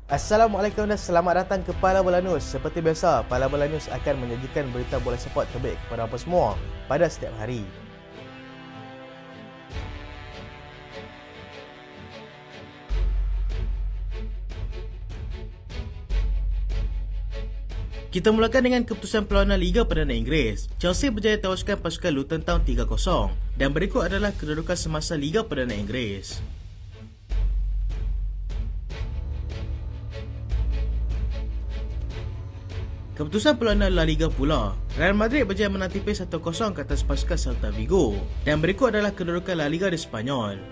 Assalamualaikum dan selamat datang ke Pala Bola News. Seperti biasa, Pala Bola News akan menyajikan berita bola sepak terbaik kepada anda semua pada setiap hari. Kita mulakan dengan keputusan perlawanan Liga Perdana Inggeris. Chelsea berjaya tewaskan pasukan Luton Town 3-0 dan berikut adalah kedudukan semasa Liga Perdana Inggeris. Keputusan perlawanan La Liga pula. Real Madrid berjaya menang tipis 1-0 ke atas pasukan Celta Vigo dan berikut adalah kedudukan La Liga di Spanyol.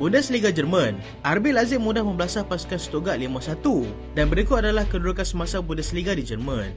Bundesliga Jerman, RB Leipzig mudah membelasah pasukan Stuttgart 5-1 dan berikut adalah kedudukan semasa Bundesliga di Jerman.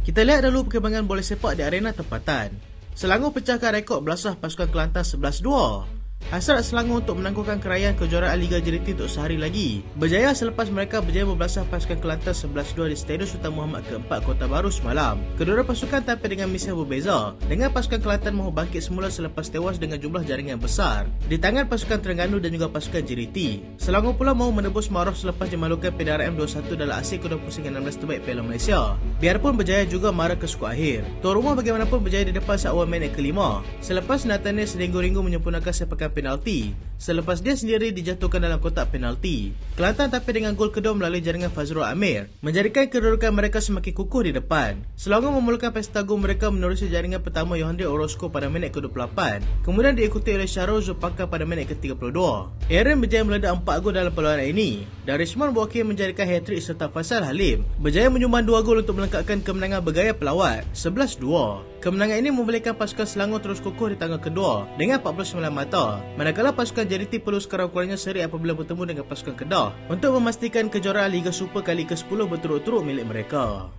Kita lihat dulu perkembangan bola sepak di arena tempatan. Selangor pecahkan rekod belasah pasukan Kelantan 11-2. Hasrat Selangor untuk menangguhkan kerajaan kejuaraan Liga JDT untuk sehari lagi berjaya selepas mereka berjaya membelasah pasukan Kelantan 11-2 di Stadium Sultan Muhammad ke-4 Kota Baru semalam. Kedua pasukan tampil dengan misi yang berbeza, dengan pasukan Kelantan mahu bangkit semula selepas tewas dengan jumlah jaringan besar di tangan pasukan Terengganu dan juga pasukan JDT. Selangor pula mahu menebus marah selepas dimalukan PDRM 2-1 dalam aksi kedua pusingan 16 terbaik Piala Malaysia. Biarpun berjaya juga marah ke skor akhir, tuan rumah bagaimanapun berjaya di depan saat awal minit ke-5 selepas Nathaniel seringgu-ringgu menyempurnakan sepakan penalti selepas dia sendiri dijatuhkan dalam kotak penalti. Kelantan tampil dengan gol kedua melalui jaringan Fazrul Amir, menjadikan kedudukan mereka semakin kukuh di depan. Selangor memulakan pesta gol mereka menerusi jaringan pertama Yohandre Orozco pada minit ke-28, kemudian diikuti oleh Syarul Zulpakar pada minit ke-32. Aaron berjaya meledak 4 gol dalam perlawanan ini dan Richmond berakhir menjadikan hat-trick serta Faisal Halim berjaya menyumbang 2 gol untuk melengkapkan kemenangan bergaya pelawat 11-2. Kemenangan ini membolehkan pasukan Selangor terus kukuh di tangga kedua dengan 49 mata, manakala pasukan JDT perlu sekurang-kurangnya seri apabila bertemu dengan pasukan Kedah untuk memastikan kejuaraan Liga Super kali ke-10 berturut-turut milik mereka.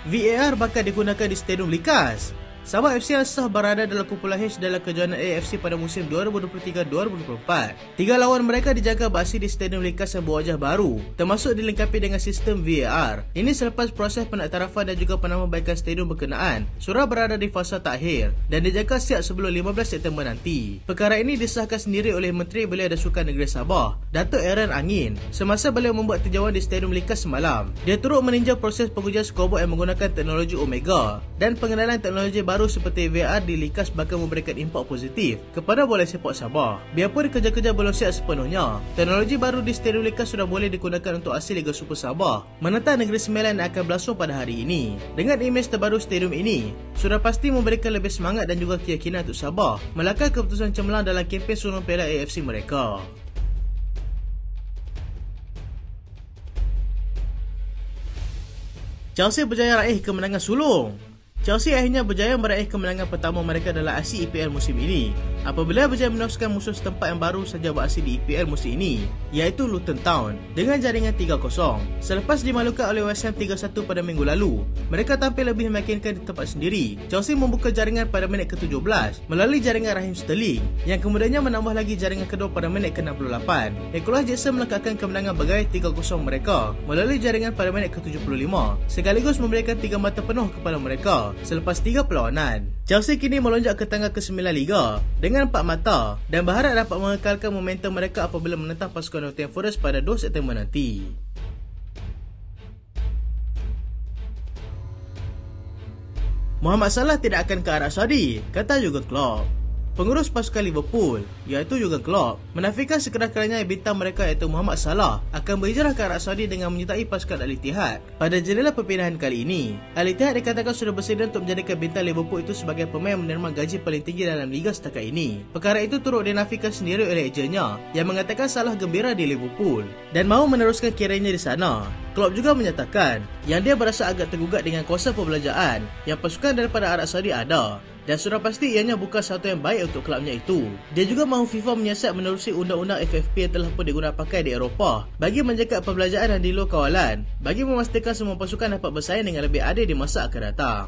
VAR bakal digunakan di Stadium Likas. Sabah FC yang sah berada dalam kumpulan H dalam kejohanan AFC pada musim 2023-2024. 3 lawan mereka dijaga beraksi di Stadium Likas yang berwajah baru, termasuk dilengkapi dengan sistem VAR. Ini selepas proses penaktarafan dan juga penambahbaikan stadium berkenaan sudah berada di fasa takhir dan dijaga siap sebelum 15 September nanti. Perkara ini disahkan sendiri oleh Menteri Belia dan Sukan Negeri Sabah, Datuk Aaron Angin, semasa beliau membuat tinjauan di Stadium Likas semalam. Dia turut meninjau proses pengujian scoreboard yang menggunakan teknologi Omega dan pengenalan teknologi baru seperti VAR di Likas bakal memberikan impak positif kepada bola sepak Sabah. Biarpun kerja-kerja belum siap sepenuhnya, teknologi baru di Stadium Likas sudah boleh digunakan untuk aksi Liga Super Sabah menentang Negeri Sembilan yang akan berlangsung pada hari ini. Dengan imej terbaru stadium ini, sudah pasti memberikan lebih semangat dan juga keyakinan untuk Sabah melangkah keputusan cemerlang dalam kempen sulung Piala AFC mereka. Chelsea berjaya raih kemenangan sulung. Chelsea akhirnya berjaya meraih kemenangan pertama mereka dalam aksi EPL musim ini apabila berjaya menewaskan musuh setempat yang baru saja beraksi di EPL musim ini, iaitu Luton Town dengan jaringan 3-0. Selepas dimalukan oleh West Ham 3-1 pada minggu lalu, mereka tampil lebih meyakinkan di tempat sendiri. Chelsea membuka jaringan pada minit ke-17 melalui jaringan Raheem Sterling yang kemudiannya menambah lagi jaringan kedua pada minit ke-68. Nicholas Jackson melengkapkan kemenangan bergaya 3-0 mereka melalui jaringan pada minit ke-75 sekaligus memberikan 3 mata penuh kepada mereka selepas 3 perlawanan. Chelsea kini melonjak ke tangga ke-9 Liga dengan 4 mata dan berharap dapat mengekalkan momentum mereka apabila menentang pasukan Nottingham Forest pada 2 September nanti. Mohamed Salah tidak akan ke Arab Saudi, kata Jurgen Klopp. Pengurus pasukan Liverpool, iaitu Jurgen Klopp, menafikan sekedar-kadangnya bintang mereka iaitu Mohamed Salah akan berhijrah ke Arab Saudi dengan menyertai pasukan Al-Ittihad pada jendela perpindahan kali ini. Al-Ittihad dikatakan sudah bersedia untuk menjadikan bintang Liverpool itu sebagai pemain menerima gaji paling tinggi dalam liga setakat ini. Perkara itu turut dinafikan sendiri oleh ejennya yang mengatakan Salah gembira di Liverpool dan mahu meneruskan karirnya di sana. Klopp juga menyatakan yang dia berasa agak tergugat dengan kuasa perbelanjaan yang pasukan daripada Arab Saudi ada dan sudah pasti ianya bukan satu yang baik untuk kelabnya itu. Dia juga mahu FIFA menyiasat menerusi undang-undang FFP yang telah pun digunakan pakai di Eropah bagi menjaga perbelanjaan dan di luar kawalan bagi memastikan semua pasukan dapat bersaing dengan lebih adil di masa akan datang.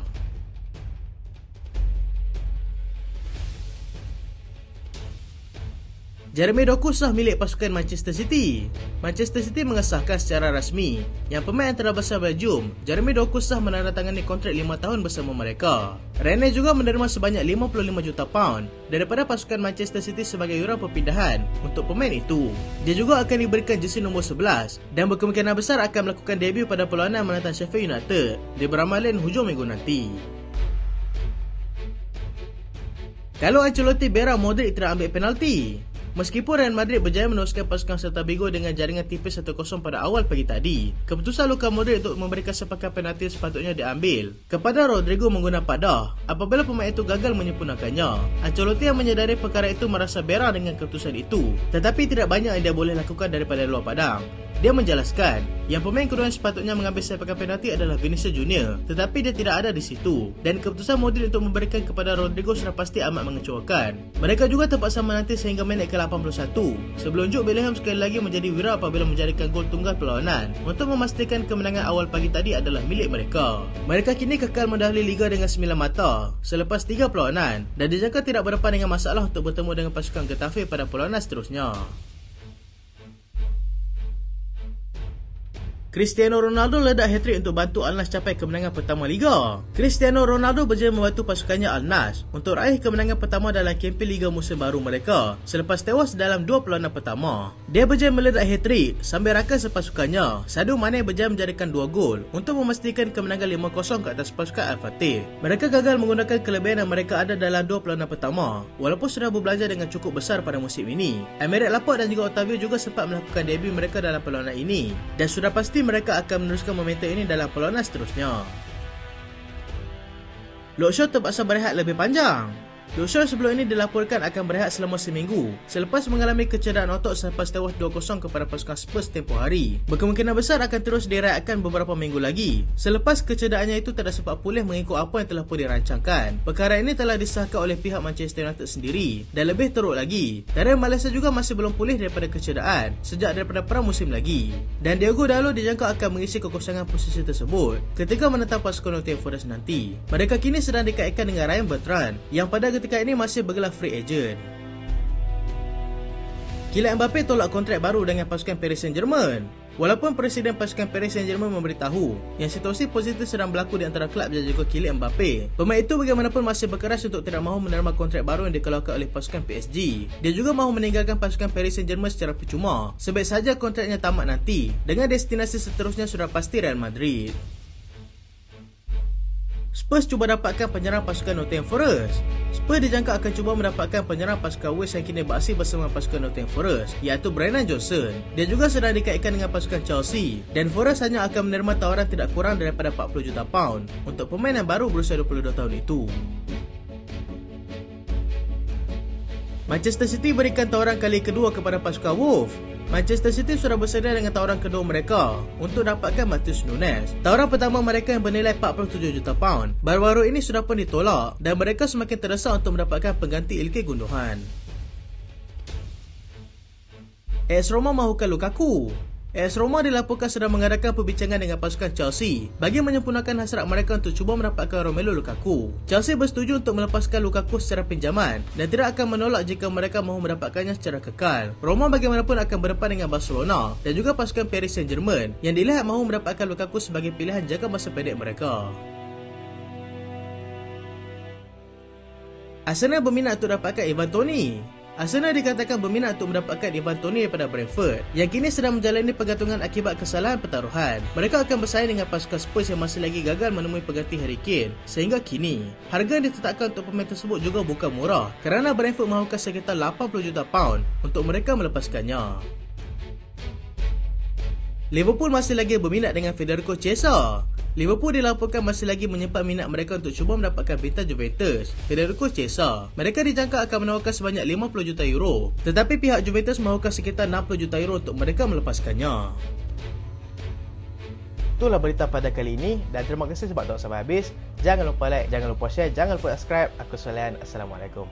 Jeremy Doku sah milik pasukan Manchester City. Manchester City mengesahkan secara rasmi yang pemain antara besar Belgium, Jeremy Doku sah menandatangani kontrak 5 tahun bersama mereka. Rennes juga menerima sebanyak 55 juta pound daripada pasukan Manchester City sebagai yuran perpindahan untuk pemain itu. Dia juga akan diberikan jersey nombor 11 dan berkemungkinan besar akan melakukan debut pada perlawanan menentang Sheffield United di beramalan hujung minggu nanti. Kalau Ancelotti berak Modric tidak ambil penalti. Meskipun Real Madrid berjaya meneruskan pasukan Celta Vigo dengan jaringan tipis 1-0 pada awal pagi tadi, keputusan Luka Modric untuk memberikan sepakan penalti sepatutnya diambil kepada Rodrigo menggunakan padah apabila pemain itu gagal menyempurnakannya. Ancelotti yang menyedari perkara itu merasa berak dengan keputusan itu, tetapi tidak banyak yang dia boleh lakukan daripada luar padang. Dia menjelaskan yang pemain kedua yang sepatutnya mengambil sepakan penalti adalah Vinicius Junior, tetapi dia tidak ada di situ dan keputusan Modric untuk memberikan kepada Rodrigo sudah pasti amat mengecewakan. Mereka juga terpaksa menanti sehingga minit ke-81 sebelum Jude Bellingham sekali lagi menjadi viral apabila menjadikan gol tunggal perlawanan untuk memastikan kemenangan awal pagi tadi adalah milik mereka. Mereka kini kekal mendahului Liga dengan 9 mata selepas 3 perlawanan dan dijangka tidak berdepan dengan masalah untuk bertemu dengan pasukan Getafe pada perlawanan seterusnya. Cristiano Ronaldo ledak hat-trick untuk bantu Al Nassr capai kemenangan pertama Liga. Cristiano Ronaldo berjaya membantu pasukannya Al Nassr untuk raih kemenangan pertama dalam kempen Liga musim baru mereka selepas tewas dalam 2 perlawanan pertama. Dia berjaya meledak hat-trick sambil rakan sepasukannya Sadio Mane berjaya menjadikan 2 gol untuk memastikan kemenangan 5-0 ke atas pasukan Al-Fatih. Mereka gagal menggunakan kelebihan yang mereka ada dalam 2 perlawanan pertama walaupun sudah berbelanja dengan cukup besar pada musim ini. Aymeric Laporte dan juga Otavio juga sempat melakukan debut mereka dalam perlawanan ini dan sudah pasti mereka akan meneruskan momentum ini dalam perlawanan seterusnya. Luke Shaw terpaksa berehat lebih panjang. Luke Shaw sebelum ini dilaporkan akan berehat selama seminggu selepas mengalami kecederaan otot selepas tewas 2-0 kepada pasukan Spurs tempoh hari. Berkemungkinan besar akan terus diraihkan beberapa minggu lagi selepas kecederaannya itu tidak sempat pulih mengikut apa yang telah pun dirancangkan. Perkara ini telah disahkan oleh pihak Manchester United sendiri dan lebih teruk lagi, Real Malaysia juga masih belum pulih daripada kecederaan sejak daripada pramusim lagi dan Diogo Dalot dijangka akan mengisi kekosongan posisi tersebut ketika menentang pasukan Nottingham Forest nanti. Mereka kini sedang dikaitkan dengan Ryan Bertrand yang pada ketika ini masih bergelar free agent. Kylian Mbappe tolak kontrak baru dengan pasukan Paris Saint-Germain. Walaupun Presiden pasukan Paris Saint-Germain memberitahu yang situasi positif sedang berlaku di antara kelab dan juga Kylian Mbappe, pemain itu bagaimanapun masih berkeras untuk tidak mahu menerima kontrak baru yang dikeluarkan oleh pasukan PSG. Dia juga mahu meninggalkan pasukan Paris Saint-Germain secara percuma, sebaik saja kontraknya tamat nanti dengan destinasi seterusnya sudah pasti Real Madrid. Spurs cuba dapatkan penyerang pasukan Nottingham Forest. Spurs dijangka akan cuba mendapatkan penyerang pasukan Wales yang kini beraksi bersama pasukan Nottingham Forest, iaitu Brennan Johnson. Dia juga sedang dikaitkan dengan pasukan Chelsea dan Forest hanya akan menerima tawaran tidak kurang daripada 40 juta pound untuk pemain yang baru berusia 22 tahun itu. Manchester City berikan tawaran kali kedua kepada pasukan Wolves. Manchester City sudah bersedia dengan tawaran kedua mereka untuk dapatkan Matheus Nunes. Tawaran pertama mereka yang bernilai 47 juta pound baru-baru ini sudah pun ditolak dan mereka semakin terdesak untuk mendapatkan pengganti Ilkay Gundogan. AS Roma mahukan Lukaku. AS Roma dilaporkan sedang mengadakan perbincangan dengan pasukan Chelsea bagi menyempurnakan hasrat mereka untuk cuba mendapatkan Romelu Lukaku. Chelsea bersetuju untuk melepaskan Lukaku secara pinjaman dan tidak akan menolak jika mereka mahu mendapatkannya secara kekal. Roma bagaimanapun akan berdepan dengan Barcelona dan juga pasukan Paris Saint-Germain yang dilihat mahu mendapatkan Lukaku sebagai pilihan jangka masa pendek mereka. Arsenal berminat untuk dapatkan Ivan Toney. Arsenal dikatakan berminat untuk mendapatkan Ivan Toney daripada Brentford yang kini sedang menjalani pergantungan akibat kesalahan pertaruhan. Mereka akan bersaing dengan pasukan Spurs yang masih lagi gagal menemui pengganti Harry Kane. Sehingga kini, harga yang ditetapkan untuk pemain tersebut juga bukan murah kerana Brentford mahukan sekitar 80 juta pound untuk mereka melepaskannya. Liverpool masih lagi berminat dengan Federico Chiesa. Liverpool dilaporkan masih lagi menyimpan minat mereka untuk cuba mendapatkan bintang Juventus, Federico Chiesa. Mereka dijangka akan menawarkan sebanyak 50 juta euro, tetapi pihak Juventus mahukan sekitar 60 juta euro untuk mereka melepaskannya. Itulah berita pada kali ini dan terima kasih sebab tengok sampai habis. Jangan lupa like, jangan lupa share, jangan lupa subscribe. Aku Solehan. Assalamualaikum.